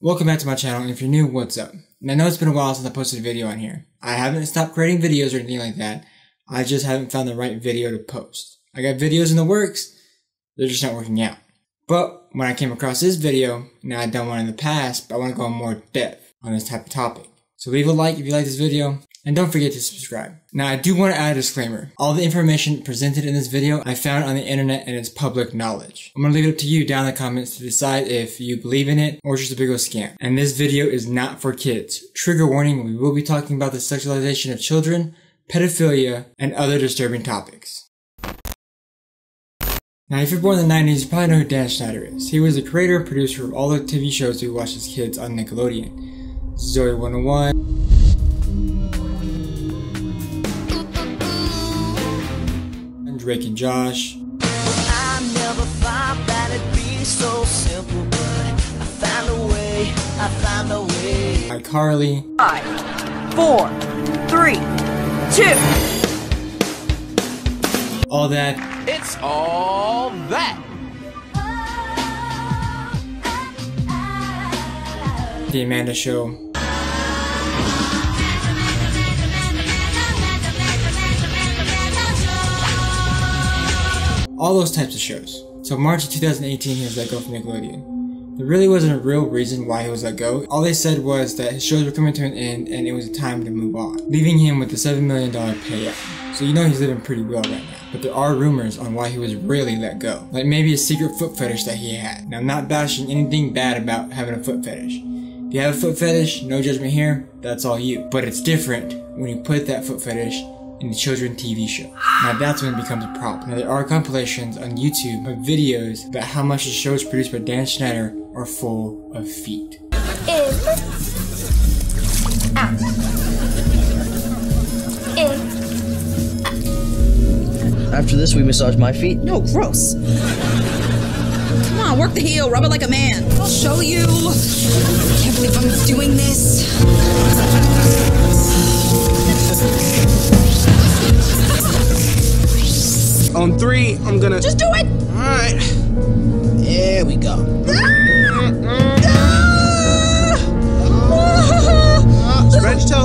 Welcome back to my channel, and if you're new, what's up? And I know it's been a while since I posted a video on here. I haven't stopped creating videos or anything like that. I just haven't found the right video to post. I got videos in the works, they're just not working out. But when I came across this video, now I've done one in the past, but I want to go in more depth on this type of topic. So leave a like if you like this video, and don't forget to subscribe. Now I do want to add a disclaimer. All the information presented in this video I found on the internet and it's public knowledge. I'm going to leave it up to you down in the comments to decide if you believe in it or it's just a big old scam. And this video is not for kids. Trigger warning, we will be talking about the sexualization of children, pedophilia, and other disturbing topics. Now if you're born in the 90s, you probably know who Dan Schneider is. He was the creator and producer of all the TV shows we watched as kids on Nickelodeon. Zoe 101. Drake and Josh. I never thought that it'd be so simple, but I found a way, iCarly. 5, 4, 3, 2. All that. It's all that. The Amanda Show. All those types of shows. So March of 2018 he was let go from Nickelodeon. There really wasn't a real reason why he was let go. All they said was that his shows were coming to an end and it was time to move on, leaving him with a $7 million payout. So you know he's living pretty well right now. But there are rumors on why he was really let go. Like maybe a secret foot fetish that he had. Now I'm not bashing anything bad about having a foot fetish. If you have a foot fetish, no judgment here, that's all you. But it's different when you put that foot fetish in the children's TV show. Now that's when it becomes a problem. Now there are compilations on YouTube of videos about how much the shows produced by Dan Schneider are full of feet. After this, we massage my feet. No, gross. Come on, work the heel, rub it like a man. I'll show you. I can't believe I'm doing this. On 3, I'm gonna... Just do it! Alright. There we go.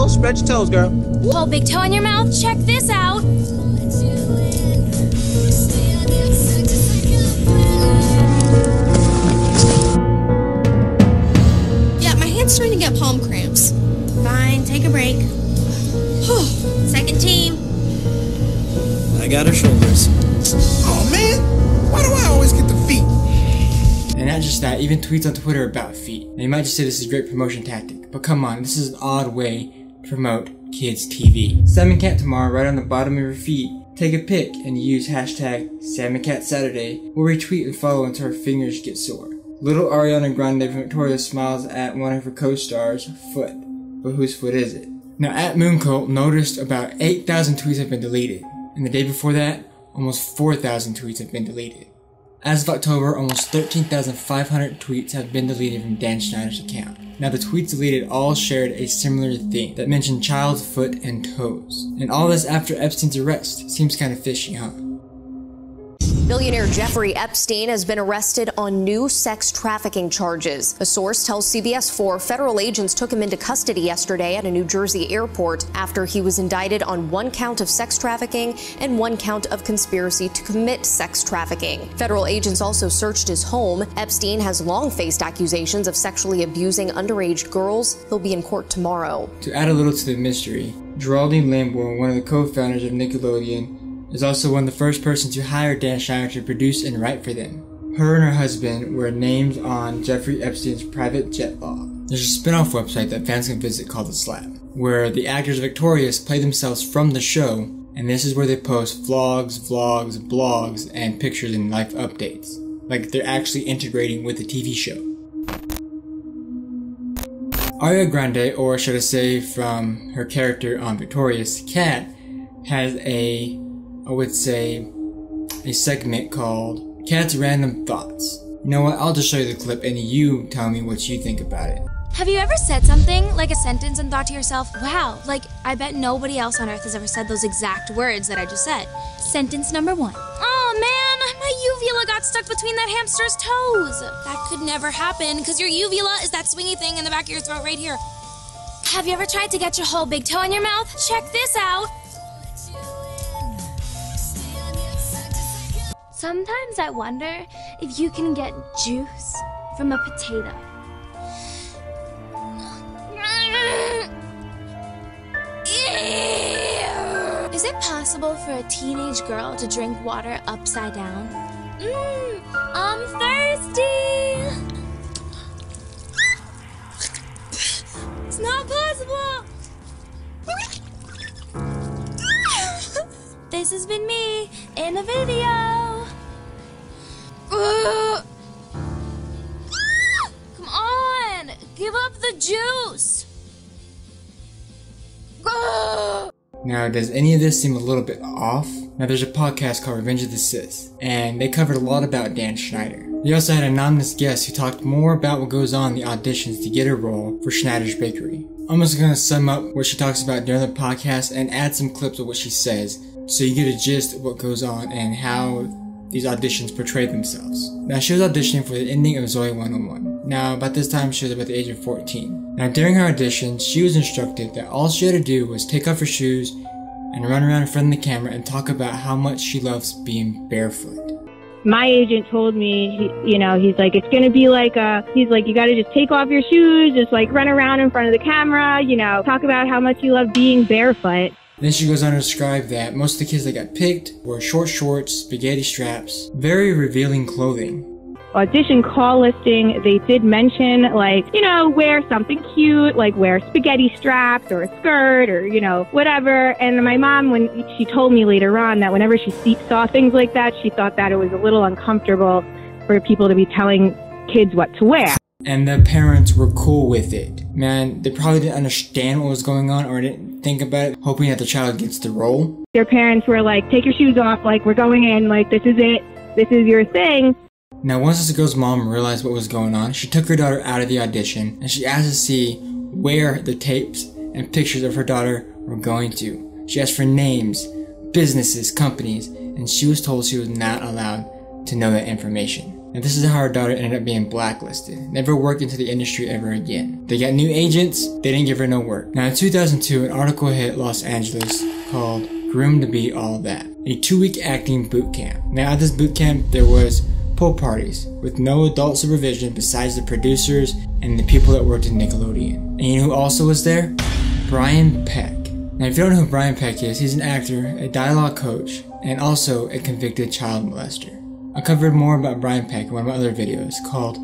Spread your toes, girl. Hold big toe in your mouth, check this out. Yeah, my hand's starting to get palm cramps. Fine, take a break. Second team. I got her shoulders. Oh man, why do I always get the feet? And not just that, even tweets on Twitter about feet. Now you might just say this is a great promotion tactic, but come on, this is an odd way to promote kids TV. Salmon Cat tomorrow, right on the bottom of your feet. Take a pic and use hashtag SalmonCatSaturday or retweet and follow until her fingers get sore. Little Ariana Grande from Victoria smiles at one of her co-stars' foot. But whose foot is it? Now at Mooncult noticed about 8,000 tweets have been deleted. And the day before that, almost 4,000 tweets have been deleted. As of October, almost 13,500 tweets have been deleted from Dan Schneider's account. Now the tweets deleted all shared a similar theme that mentioned child's foot and toes. And all this after Epstein's arrest. Seems kind of fishy, huh? Billionaire Jeffrey Epstein has been arrested on new sex trafficking charges. A source tells CBS 4 federal agents took him into custody yesterday at a New Jersey airport after he was indicted on 1 count of sex trafficking and 1 count of conspiracy to commit sex trafficking. Federal agents also searched his home. Epstein has long faced accusations of sexually abusing underage girls. He'll be in court tomorrow. To add a little to the mystery, Geraldine Lambourne, one of the co-founders of Nickelodeon, is also one of the first persons to hire Dan Schneider to produce and write for them. Her and her husband were named on Jeffrey Epstein's private jet log. There's a spin-off website that fans can visit called The Slap, where the actors victorious play themselves from the show, and this is where they post vlogs, blogs, and pictures and life updates. Like they're actually integrating with the TV show. Ariana Grande, or should I say from her character on Victorious, Cat, has I would say, a segment called Cat's Random Thoughts. You know what, I'll just show you the clip and you tell me what you think about it. Have you ever said something, like a sentence, and thought to yourself, wow, like, I bet nobody else on earth has ever said those exact words that I just said? Sentence number 1. Oh man, My uvula got stuck between that hamster's toes. That could never happen, because your uvula is that swingy thing in the back of your throat right here. Have you ever tried to get your whole big toe in your mouth? Check this out. Sometimes I wonder if you can get juice from a potato. Is it possible for a teenage girl to drink water upside down? I'm thirsty! It's not possible! This has been me in a video. Come on! Give up the juice! Now, does any of this seem a little bit off? Now, there's a podcast called Revenge of the Sith, and they covered a lot about Dan Schneider. They also had an anonymous guest who talked more about what goes on in the auditions to get a role for Schneider's Bakery. I'm just going to sum up what she talks about during the podcast and add some clips of what she says, so you get a gist of what goes on and how these auditions portray themselves. Now, she was auditioning for the ending of Zoe 101. Now, about this time, she was about the age of 14. Now, during her audition, she was instructed that all she had to do was take off her shoes and run around in front of the camera and talk about how much she loves being barefoot. My agent told me, he's like, it's going to be like he's like, you got to just take off your shoes, just like run around in front of the camera, talk about how much you love being barefoot. Then she goes on to describe that most of the kids that got picked wore short shorts, spaghetti straps, very revealing clothing. Audition call listing, they did mention, wear something cute, like wear spaghetti straps or a skirt or, whatever. And my mom, when she told me later on that whenever she saw things like that, she thought that it was a little uncomfortable for people to be telling kids what to wear. And the parents were cool with it. Man, they probably didn't understand what was going on or didn't think about it, hoping that the child gets the role. Their parents were like, take your shoes off, we're going in, this is it, this is your thing. Now, once this girl's mom realized what was going on, she took her daughter out of the audition and she asked to see where the tapes and pictures of her daughter were going to. She asked for names, businesses, companies, and she was told she was not allowed to know that information. And this is how her daughter ended up being blacklisted. Never worked into the industry ever again. They got new agents, they didn't give her no work. Now in 2002, an article hit Los Angeles called Groomed to Be All That, a 2-week acting boot camp. Now at this boot camp, there was pool parties with no adult supervision besides the producers and the people that worked at Nickelodeon. And you know who also was there? Brian Peck. Now if you don't know who Brian Peck is, he's an actor, a dialogue coach, and also a convicted child molester. I covered more about Brian Peck in one of my other videos called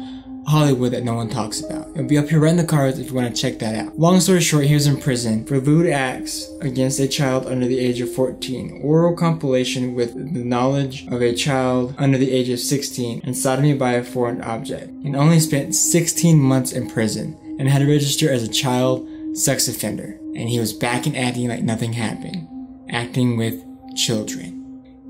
Hollywood That No One Talks About. It'll be up here right in the cards if you want to check that out. Long story short, he was in prison for lewd acts against a child under the age of 14, oral compilation with the knowledge of a child under the age of 16, and sodomy by a foreign object, and only spent 16 months in prison, and had to register as a child sex offender. And he was back and acting like nothing happened, acting with children.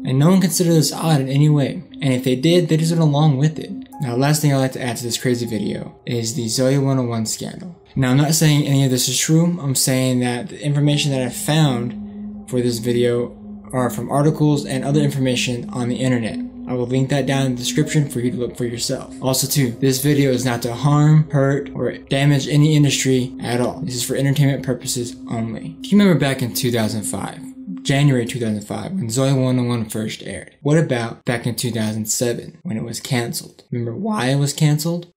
And no one considered this odd in any way, and if they did, they just went along with it. Now, last thing I'd like to add to this crazy video is the Zoe 101 scandal. Now, I'm not saying any of this is true. I'm saying that the information that I found for this video are from articles and other information on the internet. I will link that down in the description for you to look for yourself. Also too, this video is not to harm, hurt, or damage any industry at all. This is for entertainment purposes only. Do you remember back in 2005? January 2005, when Zoe 101 first aired. What about back in 2007, when it was cancelled? Remember why it was cancelled?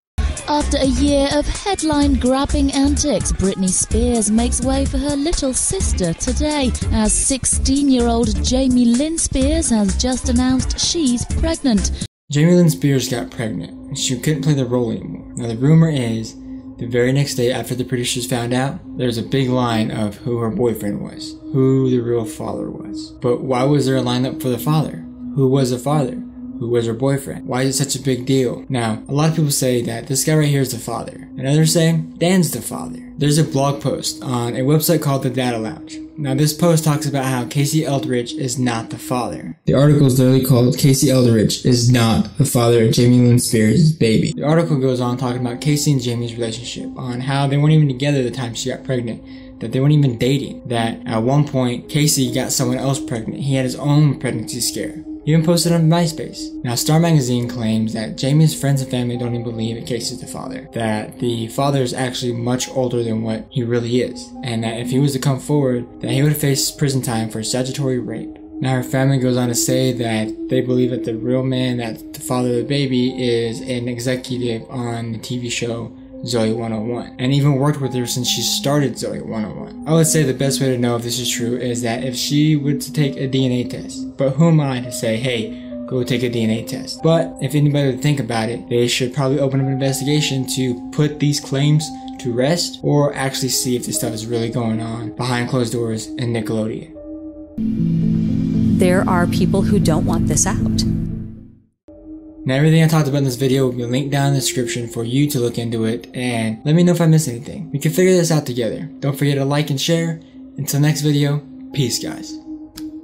After a year of headline-grabbing antics, Britney Spears makes way for her little sister today, as 16-year-old Jamie Lynn Spears has just announced she's pregnant. Jamie Lynn Spears got pregnant, and she couldn't play the role anymore. Now the rumor is, the very next day after the producers found out, there was a big line of who her boyfriend was, who the real father was. But why was there a lineup for the father? Who was the father? Who was her boyfriend? Why is it such a big deal? Now, a lot of people say that this guy right here is the father, and others say Dan's the father. There's a blog post on a website called The Data Lounge. Now, this post talks about how Casey Eldridge is not the father. The article is literally called Casey Eldridge is not the father of Jamie Lynn Spears' baby. The article goes on talking about Casey and Jamie's relationship, on how they weren't even together the time she got pregnant, that they weren't even dating, that at one point Casey got someone else pregnant. He had his own pregnancy scare. He even posted on MySpace. Now, Star Magazine claims that Jamie's friends and family don't even believe that Casey's the father. That the father is actually much older than what he really is. And that if he was to come forward, that he would face prison time for statutory rape. Now, her family goes on to say that they believe that the real man, that the father of the baby, is an executive on the TV show Zoe 101, and even worked with her since she started Zoe 101. I would say the best way to know if this is true is that if she were to take a DNA test. But who am I to say, hey, go take a DNA test? But if anybody would think about it, they should probably open up an investigation to put these claims to rest, or actually see if this stuff is really going on behind closed doors in Nickelodeon. There are people who don't want this out. Now, everything I talked about in this video will be linked down in the description for you to look into it, and let me know if I missed anything. We can figure this out together. Don't forget to like and share. Until next video, peace guys.